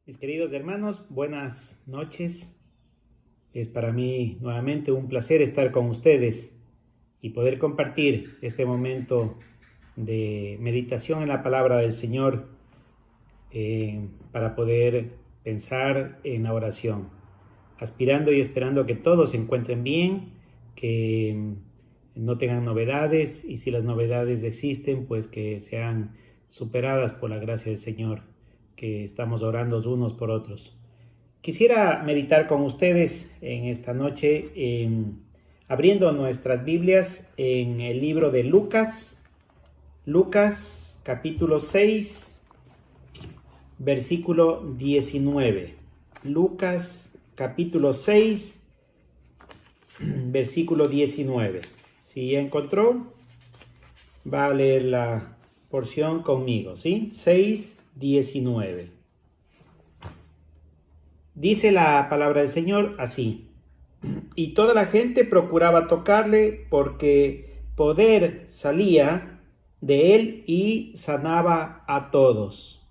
Mis queridos hermanos, buenas noches. Es para mí nuevamente un placer estar con ustedes y poder compartir este momento de meditación en la palabra del Señor para poder pensar en la oración, aspirando y esperando que todos se encuentren bien, que no tengan novedades y si las novedades existen, pues que sean superadas por la gracia del Señor, que estamos orando unos por otros. Quisiera meditar con ustedes en esta noche, abriendo nuestras Biblias en el libro de Lucas capítulo 6, versículo 19. Lucas capítulo 6, versículo 19. Si ya encontró, va a leer la porción conmigo, ¿sí? 6:19. Dice la palabra del Señor así: y toda la gente procuraba tocarle porque poder salía de él y sanaba a todos.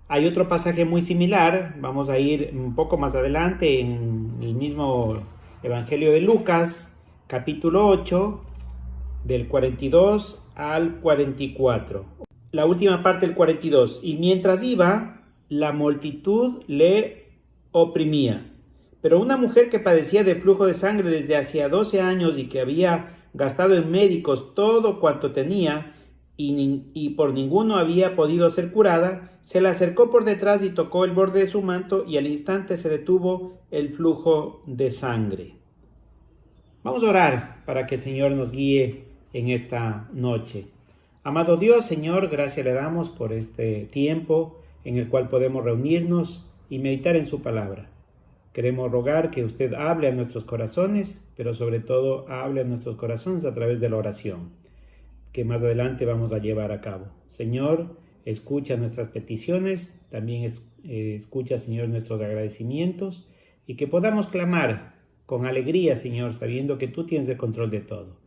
Hay otro pasaje muy similar, vamos a ir un poco más adelante en el mismo Evangelio de Lucas, capítulo 8, del 42 al 44. La última parte del 42. Y mientras iba, la multitud le oprimía. Pero una mujer que padecía de flujo de sangre desde hacía 12 años y que había gastado en médicos todo cuanto tenía y por ninguno había podido ser curada, se le acercó por detrás y tocó el borde de su manto y al instante se detuvo el flujo de sangre. Vamos a orar para que el Señor nos guíe en esta noche. Amado Dios, Señor, gracias le damos por este tiempo en el cual podemos reunirnos y meditar en su palabra. Queremos rogar que usted hable a nuestros corazones, pero sobre todo hable a nuestros corazones a través de la oración, que más adelante vamos a llevar a cabo. Señor, escucha nuestras peticiones, también escucha, Señor, nuestros agradecimientos y que podamos clamar con alegría, Señor, sabiendo que tú tienes el control de todo.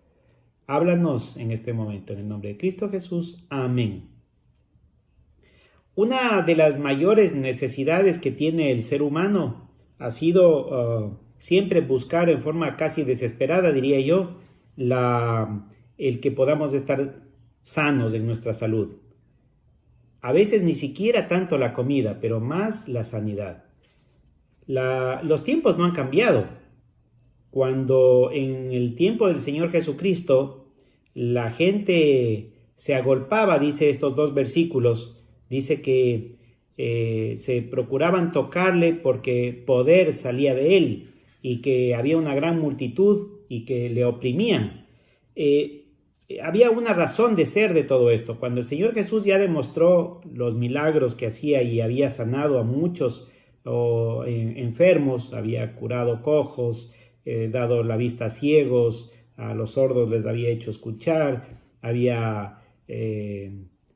Háblanos en este momento, en el nombre de Cristo Jesús. Amén. Una de las mayores necesidades que tiene el ser humano ha sido siempre buscar en forma casi desesperada, diría yo, el que podamos estar sanos en nuestra salud. A veces ni siquiera tanto la comida, pero más la sanidad. Los tiempos no han cambiado. Cuando en el tiempo del Señor Jesucristo la gente se agolpaba, dice estos dos versículos, dice que se procuraban tocarle porque poder salía de él y que había una gran multitud y que le oprimían. Había una razón de ser de todo esto. Cuando el Señor Jesús ya demostró los milagros que hacía y había sanado a muchos enfermos, había curado cojos, dado la vista a ciegos, a los sordos les había hecho escuchar, había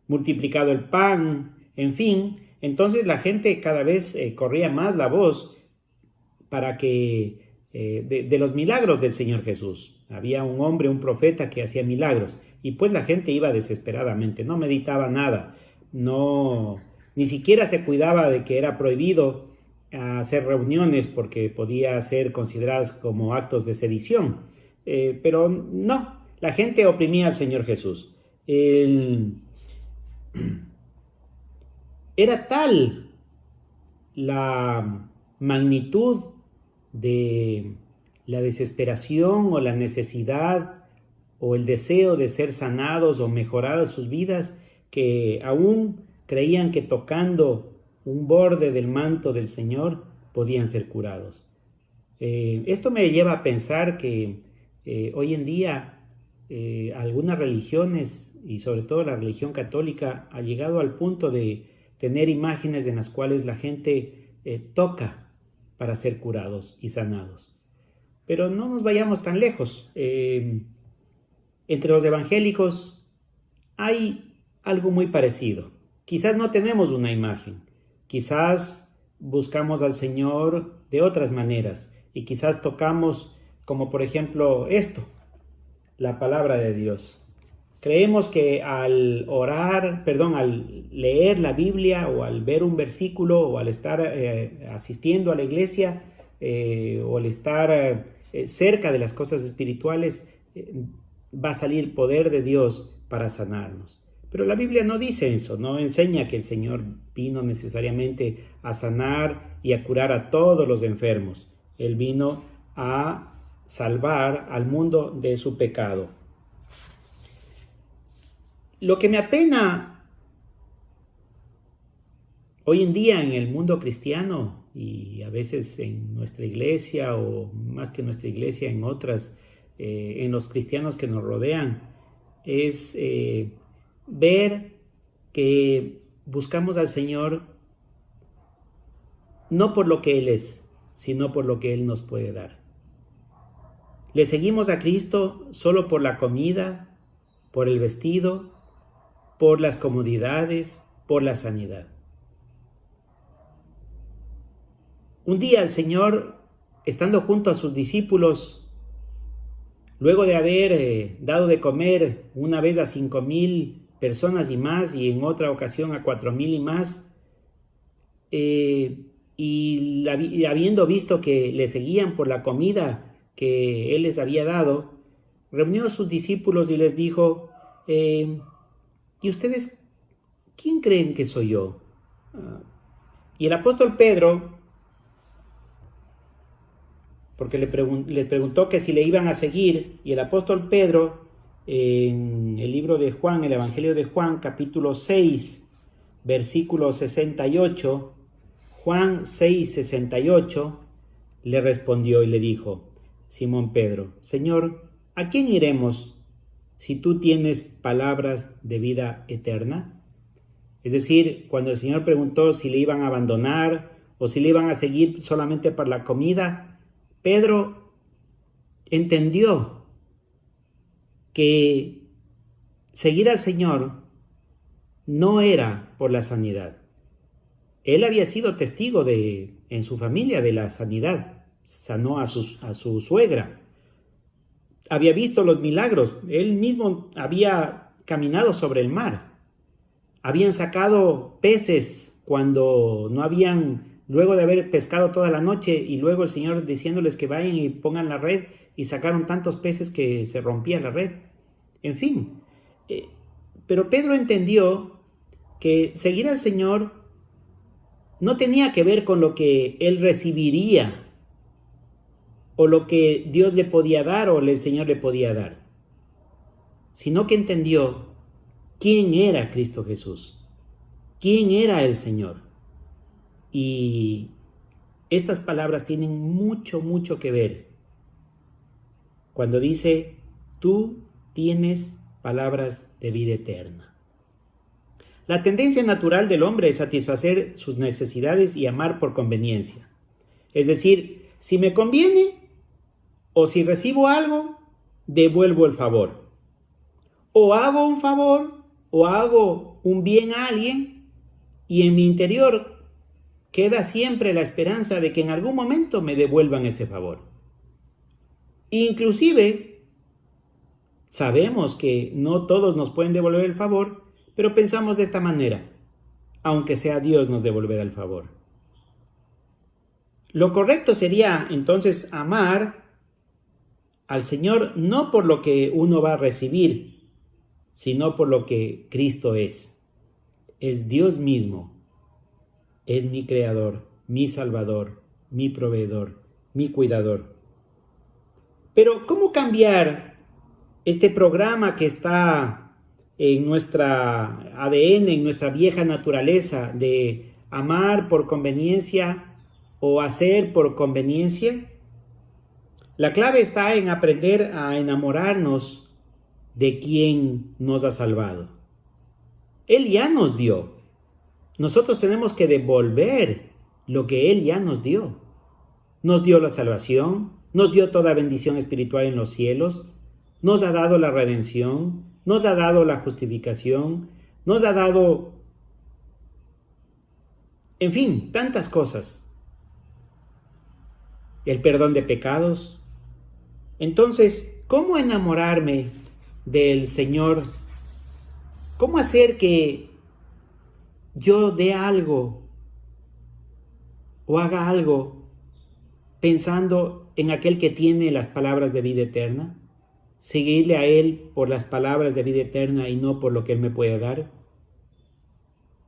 multiplicado el pan, en fin. Entonces la gente cada vez corría más la voz para que de los milagros del Señor Jesús. Había un hombre, un profeta que hacía milagros y pues la gente iba desesperadamente, no meditaba nada, ni siquiera se cuidaba de que era prohibido hacer reuniones porque podía ser consideradas como actos de sedición, pero no, la gente oprimía al Señor Jesús. Era tal la magnitud de la desesperación o la necesidad o el deseo de ser sanados o mejoradas sus vidas que aún creían que tocando un borde del manto del Señor podían ser curados. Esto me lleva a pensar que hoy en día algunas religiones y sobre todo la religión católica ha llegado al punto de tener imágenes en las cuales la gente toca para ser curados y sanados. Pero no nos vayamos tan lejos. Entre los evangélicos hay algo muy parecido. Quizás no tenemos una imagen, quizás buscamos al Señor de otras maneras y quizás tocamos como por ejemplo esto, la palabra de Dios. Creemos que al leer la Biblia o al ver un versículo o al estar asistiendo a la iglesia o al estar cerca de las cosas espirituales, va a salir poder de Dios para sanarnos. Pero la Biblia no dice eso, no enseña que el Señor vino necesariamente a sanar y a curar a todos los enfermos. Él vino a salvar al mundo de su pecado. Lo que me apena hoy en día en el mundo cristiano y a veces en nuestra iglesia o más que nuestra iglesia en otras, en los cristianos que nos rodean, es ver que buscamos al Señor no por lo que Él es, sino por lo que Él nos puede dar. Le seguimos a Cristo solo por la comida, por el vestido, por las comodidades, por la sanidad. Un día el Señor, estando junto a sus discípulos, luego de haber dado de comer una vez a 5,000 personas y más, y en otra ocasión a 4,000 y más, y habiendo visto que le seguían por la comida que Él les había dado, reunió a sus discípulos y les dijo, ¿y ustedes quién creen que soy yo? Y el apóstol Pedro, porque le preguntó que si le iban a seguir, y el apóstol Pedro, en el libro de Juan, el Evangelio de Juan, capítulo 6, versículo 68, Juan 6, 68, le respondió y le dijo, Simón Pedro, Señor, ¿a quién iremos si tú tienes palabras de vida eterna? Es decir, cuando el Señor preguntó si le iban a abandonar o si le iban a seguir solamente por la comida, Pedro entendió que seguir al Señor no era por la sanidad. Él había sido testigo en su familia de la sanidad, sanó a su suegra. Había visto los milagros, él mismo había caminado sobre el mar. Habían sacado peces cuando no habían, luego de haber pescado toda la noche y luego el Señor diciéndoles que vayan y pongan la red y sacaron tantos peces que se rompía la red. En fin, pero Pedro entendió que seguir al Señor no tenía que ver con lo que él recibiría o lo que Dios le podía dar o el Señor le podía dar, sino que entendió quién era Cristo Jesús, quién era el Señor. Y estas palabras tienen mucho, mucho que ver cuando dice, tú tienes palabras de vida eterna. La tendencia natural del hombre es satisfacer sus necesidades y amar por conveniencia. Es decir, si me conviene, o si recibo algo, devuelvo el favor. O hago un favor, o hago un bien a alguien, y en mi interior queda siempre la esperanza de que en algún momento me devuelvan ese favor. Inclusive, sabemos que no todos nos pueden devolver el favor, pero pensamos de esta manera, aunque sea Dios nos devolverá el favor. Lo correcto sería entonces amar al Señor no por lo que uno va a recibir, sino por lo que Cristo es. Es Dios mismo. Es mi creador, mi salvador, mi proveedor, mi cuidador. Pero ¿cómo cambiar este programa que está en nuestra ADN, en nuestra vieja naturaleza de amar por conveniencia o hacer por conveniencia? La clave está en aprender a enamorarnos de quien nos ha salvado. Él ya nos dio. Nosotros tenemos que devolver lo que Él ya nos dio. Nos dio la salvación, nos dio toda bendición espiritual en los cielos, nos ha dado la redención, nos ha dado la justificación, nos ha dado, en fin, tantas cosas. El perdón de pecados. Entonces, ¿cómo enamorarme del Señor ¿Cómo hacer que yo dé algo o haga algo pensando en aquel que tiene las palabras de vida eterna? ¿Seguirle a Él por las palabras de vida eterna y no por lo que Él me puede dar?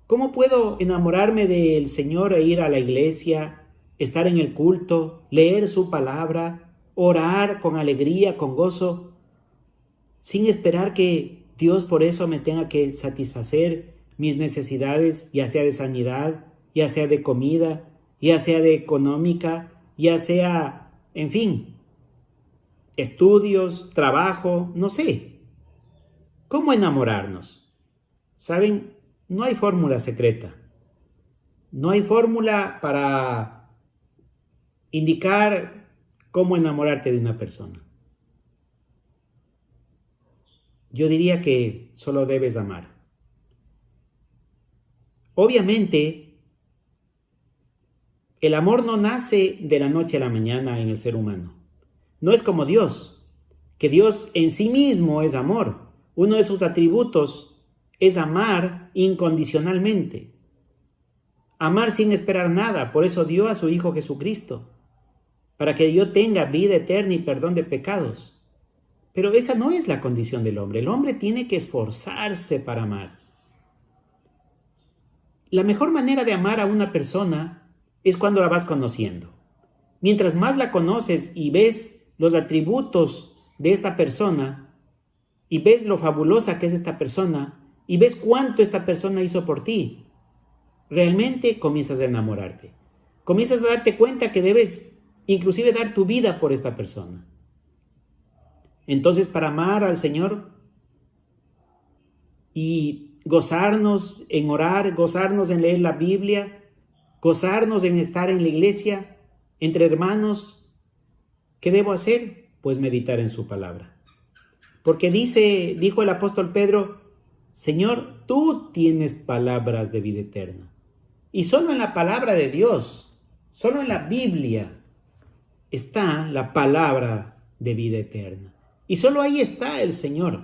¿Cómo puedo enamorarme del Señor e ir a la iglesia, estar en el culto, leer su palabra, orar con alegría, con gozo, sin esperar que Dios por eso me tenga que satisfacer mis necesidades, ya sea de sanidad, ya sea de comida, ya sea de económica, ya sea, en fin, estudios, trabajo, no sé? ¿Cómo enamorarnos? ¿Saben? No hay fórmula secreta. No hay fórmula para indicar cómo enamorarte de una persona. Yo diría que solo debes amar. Obviamente, el amor no nace de la noche a la mañana en el ser humano. No es como Dios, que Dios en sí mismo es amor. Uno de sus atributos es amar incondicionalmente. Amar sin esperar nada. Por eso dio a su Hijo Jesucristo, para que yo tenga vida eterna y perdón de pecados. Pero esa no es la condición del hombre. El hombre tiene que esforzarse para amar. La mejor manera de amar a una persona es cuando la vas conociendo. Mientras más la conoces y ves los atributos de esta persona, y ves lo fabulosa que es esta persona, y ves cuánto esta persona hizo por ti, realmente comienzas a enamorarte. Comienzas a darte cuenta que debes inclusive dar tu vida por esta persona. Entonces, para amar al Señor y gozarnos en orar, gozarnos en leer la Biblia, gozarnos en estar en la iglesia, entre hermanos, ¿qué debo hacer? Pues meditar en su palabra. Porque dijo el apóstol Pedro: Señor, tú tienes palabras de vida eterna. Y solo en la palabra de Dios, solo en la Biblia, está la palabra de vida eterna. Y solo ahí está el Señor.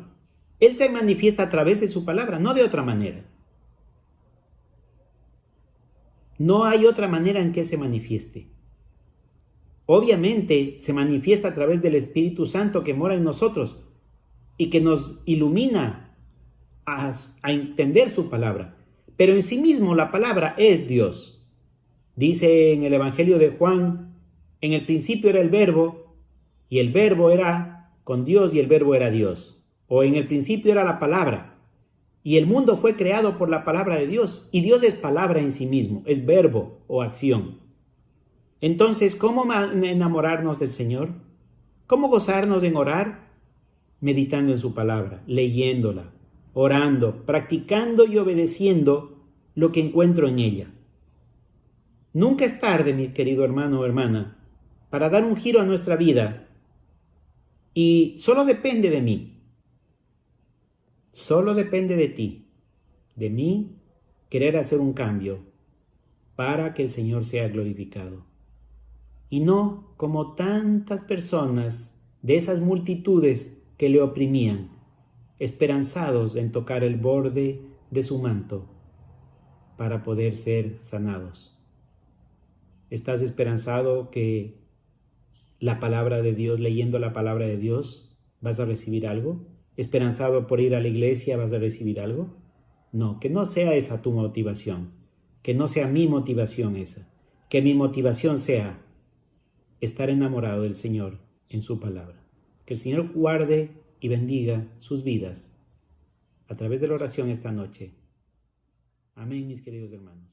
Él se manifiesta a través de su palabra, no de otra manera. No hay otra manera en que se manifieste. Obviamente se manifiesta a través del Espíritu Santo que mora en nosotros y que nos ilumina a entender su palabra. Pero en sí mismo la palabra es Dios. Dice en el Evangelio de Juan: en el principio era el Verbo, y el Verbo era con Dios, y el Verbo era Dios. O en el principio era la palabra, y el mundo fue creado por la palabra de Dios. Y Dios es palabra en sí mismo, es verbo o acción. Entonces, ¿cómo enamorarnos del Señor? ¿Cómo gozarnos en orar? Meditando en su palabra, leyéndola, orando, practicando y obedeciendo lo que encuentro en ella. Nunca es tarde, mi querido hermano o hermana, para dar un giro a nuestra vida. Y solo depende de mí. Solo depende de ti, de mí, querer hacer un cambio para que el Señor sea glorificado. Y no como tantas personas de esas multitudes que le oprimían, esperanzados en tocar el borde de su manto para poder ser sanados. ¿Estás esperanzado que la palabra de Dios, leyendo la palabra de Dios, vas a recibir algo? ¿Esperanzado por ir a la iglesia vas a recibir algo? No, que no sea esa tu motivación, que no sea mi motivación esa, que mi motivación sea estar enamorado del Señor en su palabra. Que el Señor guarde y bendiga sus vidas a través de la oración esta noche. Amén, mis queridos hermanos.